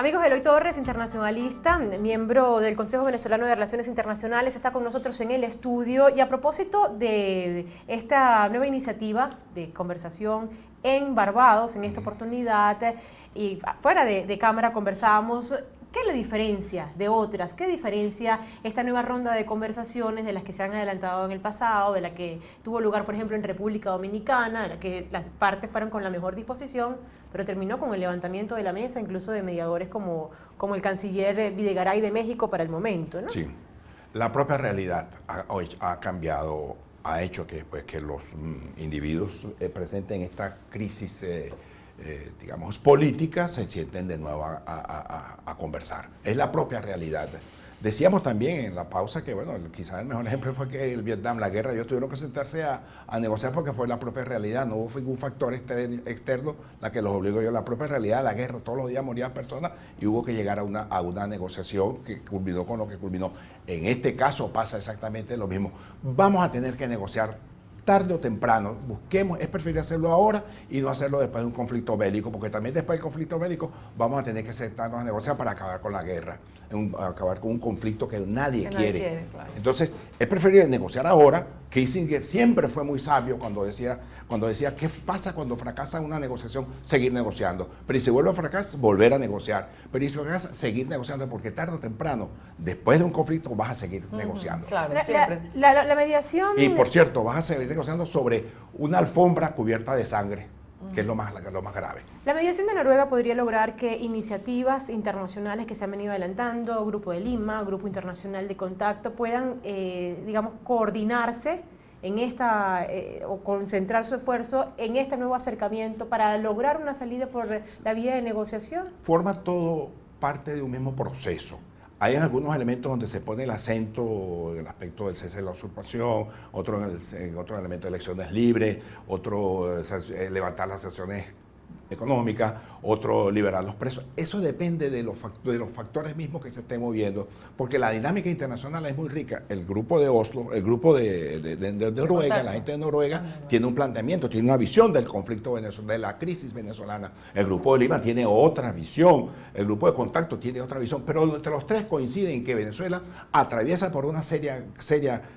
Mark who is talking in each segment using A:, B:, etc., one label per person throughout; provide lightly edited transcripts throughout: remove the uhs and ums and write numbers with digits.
A: Amigos, Eloy Torres, internacionalista, miembro del Consejo Venezolano de Relaciones Internacionales, está con nosotros en el estudio. Y a propósito de esta nueva iniciativa de conversación en Barbados, en esta oportunidad, y fuera de cámara conversábamos, ¿qué es la diferencia de otras? ¿Qué diferencia esta nueva ronda de conversaciones de las que se han adelantado en el pasado, de la que tuvo lugar, por ejemplo, en República Dominicana, de la que las partes fueron con la mejor disposición, pero terminó con el levantamiento de la mesa, incluso de mediadores como el canciller Videgaray de México para el momento, ¿no?
B: Sí, la propia realidad ha cambiado, ha hecho que, pues, que los individuos presentes en esta crisis digamos, políticas, se sienten de nuevo a conversar. Es la propia realidad. Decíamos también en la pausa que, bueno, quizás el mejor ejemplo fue que el Vietnam, la guerra, ellos tuvieron que sentarse a negociar porque fue la propia realidad, no hubo ningún factor externo la que los obligó. La propia realidad, la guerra, todos los días morían personas y hubo que llegar a una negociación que culminó con lo que culminó. En este caso pasa exactamente lo mismo. Vamos a tener que negociar tarde o temprano, busquemos, es preferible hacerlo ahora y no hacerlo después de un conflicto bélico, porque también después del conflicto bélico vamos a tener que sentarnos a negociar para acabar con la guerra, acabar con un conflicto que nadie quiere. Claro. Entonces, es preferible negociar ahora. Kissinger siempre fue muy sabio cuando decía, ¿qué pasa cuando fracasa una negociación? Seguir negociando. Pero si vuelve a fracasar, volver a negociar. Pero si fracasa, seguir negociando, porque tarde o temprano, después de un conflicto, vas a seguir negociando.
A: Claro, siempre. La mediación...
B: Y por cierto, vas a seguir negociando sobre una alfombra cubierta de sangre, que es lo más grave.
A: La mediación de Noruega podría lograr que iniciativas internacionales que se han venido adelantando, Grupo de Lima, Grupo Internacional de Contacto, puedan, digamos, coordinarse en o concentrar su esfuerzo en este nuevo acercamiento para lograr una salida por la vía de negociación.
B: Forma todo parte de un mismo proceso. Hay algunos elementos donde se pone el acento en el aspecto del cese de la usurpación, otro elemento de elecciones libres, otro levantar las sanciones económicas, otro liberar los presos. Eso depende de los factores mismos que se estén moviendo, porque la dinámica internacional es muy rica. El grupo de Oslo, el grupo de Noruega, la gente de Noruega tiene un planteamiento, tiene una visión del conflicto venezolano, de la crisis venezolana. El grupo de Lima tiene otra visión, el grupo de Contacto tiene otra visión, pero entre los tres coinciden en que Venezuela atraviesa por una seria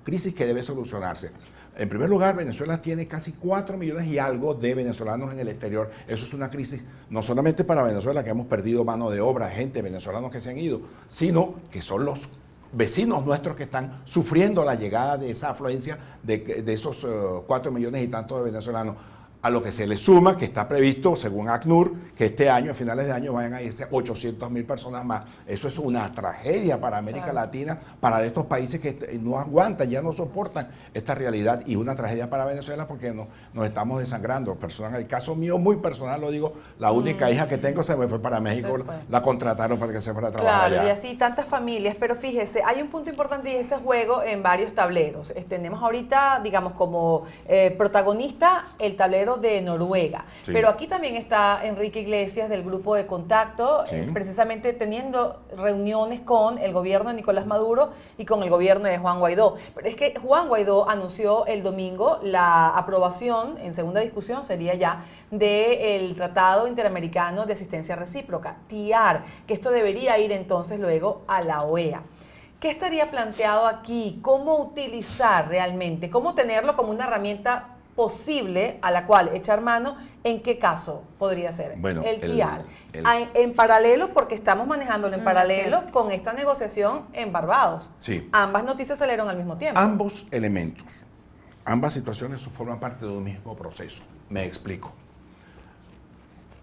B: crisis que debe solucionarse. En primer lugar, Venezuela tiene casi 4 millones y algo de venezolanos en el exterior. Eso es una crisis no solamente para Venezuela, que hemos perdido mano de obra, gente, venezolanos que se han ido, sino que son los vecinos nuestros que están sufriendo la llegada de esa afluencia de esos 4 millones y tantos de venezolanos. A lo que se le suma, que está previsto, según ACNUR, que este año, a finales de año, vayan a irse 800.000 personas más. Eso es una tragedia para América Latina, para estos países que no aguantan, ya no soportan esta realidad, y una tragedia para Venezuela porque nos estamos desangrando. Personal, el caso mío, muy personal, lo digo, la única hija que tengo se me fue para México, la contrataron para que se fuera a trabajar allá.
C: Claro, y así tantas familias, pero fíjese, hay un punto importante y ese juego en varios tableros. Tenemos ahorita, digamos, como protagonista el tablero de Noruega, sí. Pero aquí también está Enrique Iglesias del Grupo de Contacto, sí. Precisamente teniendo reuniones con el gobierno de Nicolás Maduro y con el gobierno de Juan Guaidó. Pero es que Juan Guaidó anunció el domingo la aprobación, en segunda discusión sería ya, del Tratado Interamericano de Asistencia Recíproca, TIAR, que esto debería ir entonces luego a la OEA. ¿Qué estaría planteado aquí? ¿Cómo utilizar realmente? ¿Cómo tenerlo como una herramienta posible a la cual echar mano? ¿En qué caso podría ser?
B: Bueno,
C: el TIAR. En paralelo, porque estamos manejándolo en paralelo con esta negociación en Barbados.
B: Sí.
C: Ambas noticias salieron al mismo tiempo.
B: Ambos elementos, ambas situaciones forman parte de un mismo proceso. Me explico.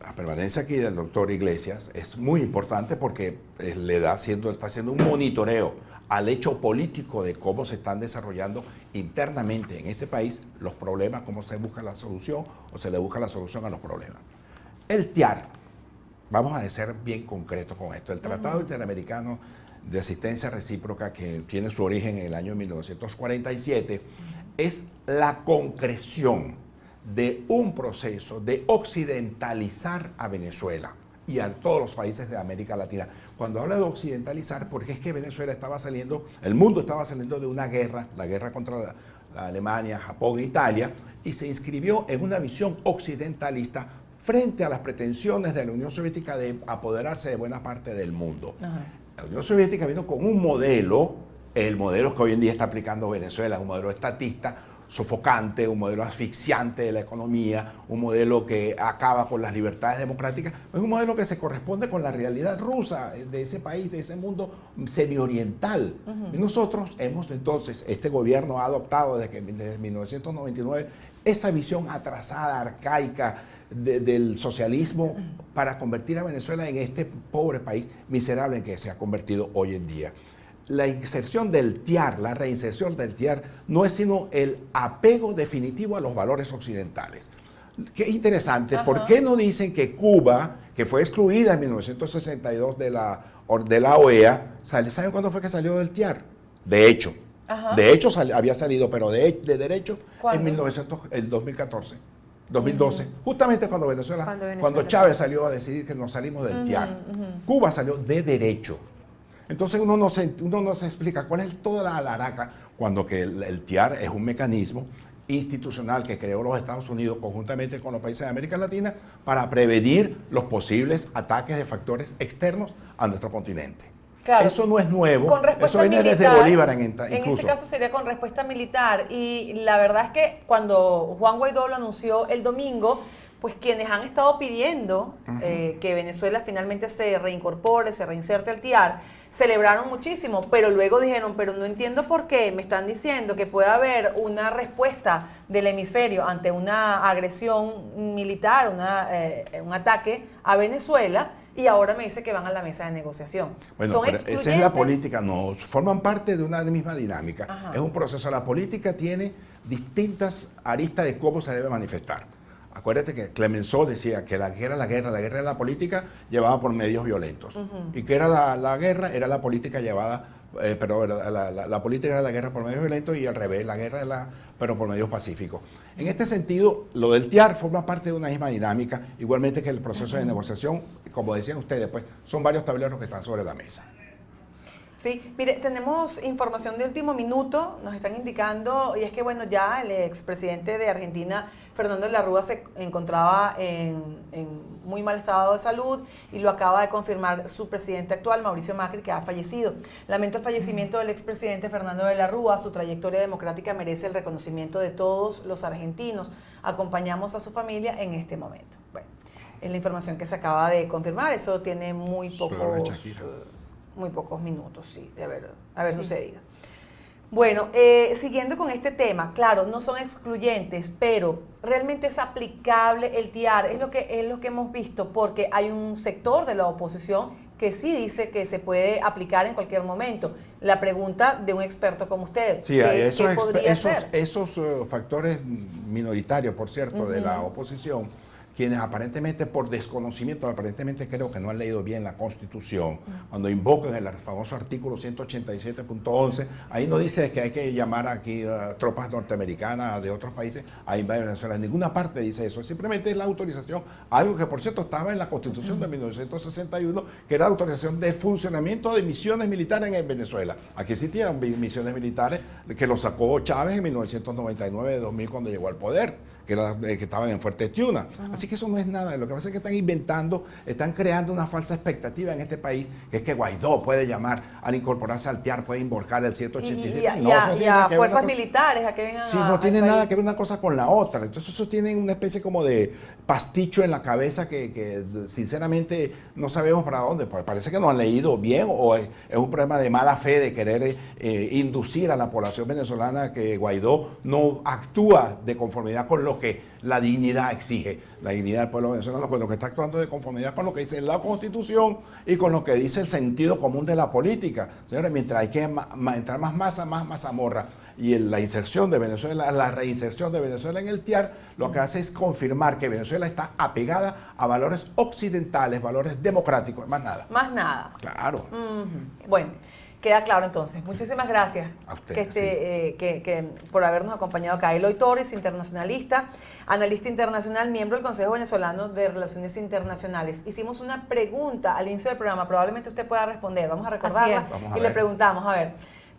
B: La permanencia aquí del doctor Iglesias es muy importante porque está haciendo un monitoreo al hecho político de cómo se están desarrollando internamente en este país los problemas, cómo se busca la solución o se le busca la solución a los problemas. El TIAR, vamos a ser bien concretos con esto, el Tratado Interamericano de Asistencia Recíproca, que tiene su origen en el año 1947, es la concreción de un proceso de occidentalizar a Venezuela y a todos los países de América Latina. Cuando habla de occidentalizar, porque es que Venezuela estaba saliendo, el mundo estaba saliendo de una guerra, la guerra contra la Alemania, Japón e Italia, y se inscribió en una visión occidentalista frente a las pretensiones de la Unión Soviética de apoderarse de buena parte del mundo.
C: Ajá.
B: La Unión Soviética vino con un modelo, el modelo que hoy en día está aplicando Venezuela, un modelo estatista, sofocante, un modelo asfixiante de la economía, un modelo que acaba con las libertades democráticas, es un modelo que se corresponde con la realidad rusa de ese país, de ese mundo semioriental. Y nosotros hemos entonces, este gobierno ha adoptado desde 1999 esa visión atrasada, arcaica del socialismo para convertir a Venezuela en este pobre país miserable en que se ha convertido hoy en día. La inserción del TIAR, la reinserción del TIAR, no es sino el apego definitivo a los valores occidentales. Qué interesante, ¿por qué no dicen que Cuba, que fue excluida en 1962 de la OEA, ¿saben cuándo fue que salió del TIAR? De hecho. De hecho había salido, pero de derecho en 2014. 2012, justamente cuando Chávez salió a decidir que nos salimos del TIAR. Cuba salió de derecho. Entonces uno no se explica cuál es toda la alaraca cuando que el TIAR es un mecanismo institucional que creó los Estados Unidos conjuntamente con los países de América Latina para prevenir los posibles ataques de factores externos a nuestro continente. Claro. Eso no es nuevo, eso viene militar, desde Bolívar incluso.
C: En este caso sería con respuesta militar, y la verdad es que cuando Juan Guaidó lo anunció el domingo, pues quienes han estado pidiendo que Venezuela finalmente se reincorpore, se reinserte al TIAR, celebraron muchísimo, pero luego dijeron, pero no entiendo por qué me están diciendo que puede haber una respuesta del hemisferio ante una agresión militar, un ataque a Venezuela, y ahora me dice que van a la mesa de negociación.
B: Bueno, pero esa es la política, no, forman parte de una misma dinámica. Es un proceso, la política tiene distintas aristas de cómo se debe manifestar. Acuérdate que Clemenceau decía que la guerra era la política llevada por medios violentos. Y que era la guerra, era la política llevada, la política era la guerra por medios violentos, y al revés, la guerra pero por medios pacíficos. En este sentido, lo del TIAR forma parte de una misma dinámica, igualmente que el proceso de negociación, como decían ustedes, pues son varios tableros que están sobre la mesa.
C: Sí, mire, tenemos información de último minuto, nos están indicando, y es que bueno, ya el expresidente de Argentina, Fernando de la Rúa, se encontraba en muy mal estado de salud, y lo acaba de confirmar su presidente actual, Mauricio Macri, que ha fallecido. Lamento el fallecimiento del expresidente Fernando de la Rúa, su trayectoria democrática merece el reconocimiento de todos los argentinos. Acompañamos a su familia en este momento. Bueno, es la información que se acaba de confirmar, eso tiene muy pocos minutos, sí, de haber sucedido. Bueno, siguiendo con este tema, claro, no son excluyentes, pero realmente es aplicable el TIAR, es lo que hemos visto, porque hay un sector de la oposición que sí dice que se puede aplicar en cualquier momento. La pregunta de un experto como usted,
B: sí, esos factores minoritarios, por cierto, de la oposición, quienes aparentemente por desconocimiento, aparentemente creo que no han leído bien la Constitución, cuando invocan el famoso artículo 187.11, ahí no dice que hay que llamar aquí a tropas norteamericanas de otros países a invadir Venezuela. En ninguna parte dice eso, simplemente es la autorización, algo que por cierto estaba en la Constitución de 1961, que era la autorización de funcionamiento de misiones militares en Venezuela. Aquí existían misiones militares que lo sacó Chávez en 1999-2000 cuando llegó al poder, que estaban en Fuerte Tiuna. Así que eso no es nada. Lo que pasa es que están inventando, están creando una falsa expectativa en este país, que es que Guaidó puede llamar a incorporarse al TIAR, puede invocar el 187.
C: Y a fuerzas militares, a que vengan
B: sí, no tiene nada que ver una cosa con la otra. Entonces eso tiene una especie como de pasticho en la cabeza que sinceramente no sabemos para dónde. Parece que no han leído bien, o es un problema de mala fe de querer inducir a la población venezolana que Guaidó no actúa de conformidad con lo que la dignidad exige, la dignidad del pueblo venezolano, con lo que está actuando de conformidad con lo que dice la Constitución y con lo que dice el sentido común de la política. Señores, mientras hay que entrar más masa, más mazamorra, y la inserción de Venezuela, la reinserción de Venezuela en el TIAR, lo que hace es confirmar que Venezuela está apegada a valores occidentales, valores democráticos, más nada.
C: Más nada.
B: Claro.
C: Bueno. Queda claro entonces. Muchísimas gracias
B: a ustedes,
C: por habernos acompañado acá. Eloy Torres, internacionalista, analista internacional, miembro del Consejo Venezolano de Relaciones Internacionales. Hicimos una pregunta al inicio del programa, probablemente usted pueda responder. Vamos a recordarla y le preguntamos, a ver,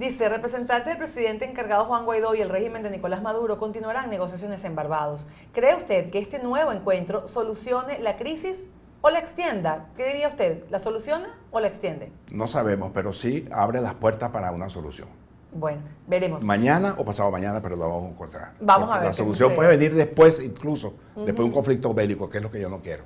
C: Dice, representante del presidente encargado Juan Guaidó y el régimen de Nicolás Maduro continuarán negociaciones en Barbados. ¿Cree usted que este nuevo encuentro solucione la crisis o la extienda? ¿Qué diría usted? ¿La soluciona o la extiende?
B: No sabemos, pero sí abre las puertas para una solución.
C: Bueno, veremos.
B: Mañana o pasado mañana, pero lo vamos a encontrar.
C: Vamos
B: Porque
C: a ver
B: la
C: qué
B: solución
C: sucede.
B: puede venir después, incluso, después de un conflicto bélico, que es lo que yo no quiero.